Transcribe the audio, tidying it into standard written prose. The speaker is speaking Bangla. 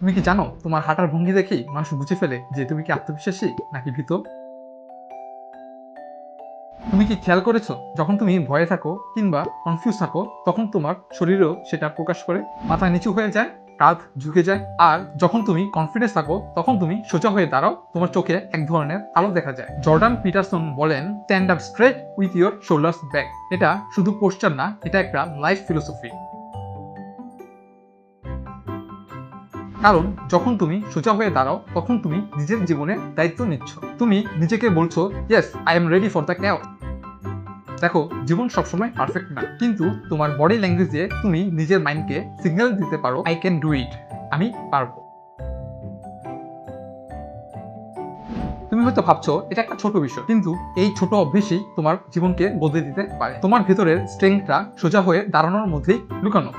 তুমি কি জানো তোমার হাঁটার ভঙ্গি দেখেই মানুষ বুঝে ফেলে যে তুমি কি আত্মবিশ্বাসী নাকি ভীত? তুমি কি খেয়াল করেছো যখন তুমি ভয়ে থাকো কিংবা কনফিউজ থাকো তখন তোমার শরীরও সেটা প্রকাশ করে, মাথা নিচু হয়ে যায়, কাঁধ ঝুঁকে যায়। আর যখন তুমি কনফিডেন্স থাকো তখন তুমি সোজা হয়ে দাঁড়াও, তোমার চোখে এক ধরনের আলো দেখা যায়। জর্ডান পিটারসন বলেন, stand up straight with your shoulders back. এটা শুধু পোস্টার না, এটা একটা লাইফ ফিলোসফি। কারণ যখন তুমি সোজা হয়ে দাঁড়াও তখন তুমি নিজের জীবনে দায়িত্ব নিচ্ছ। তুমি নিজেকে বলছো, yes I am ready for the chaos। দেখো, জীবন সবসময় পারফেক্ট না, কিন্তু তোমার বডি ল্যাঙ্গুয়েজে তুমি নিজের মাইন্ডকে সিগন্যাল দিতে পারো, আই ক্যান ডু ইট, আমি পারবো। তুমি হয়তো ভাবছো এটা একটা ছোট বিষয়, কিন্তু এই ছোট অভ্যেসই তোমার জীবনকে বদলে দিতে পারে। তোমার ভেতরের স্ট্রেংথটা সোজা হয়ে দাঁড়ানোর মধ্যেই লুকানো।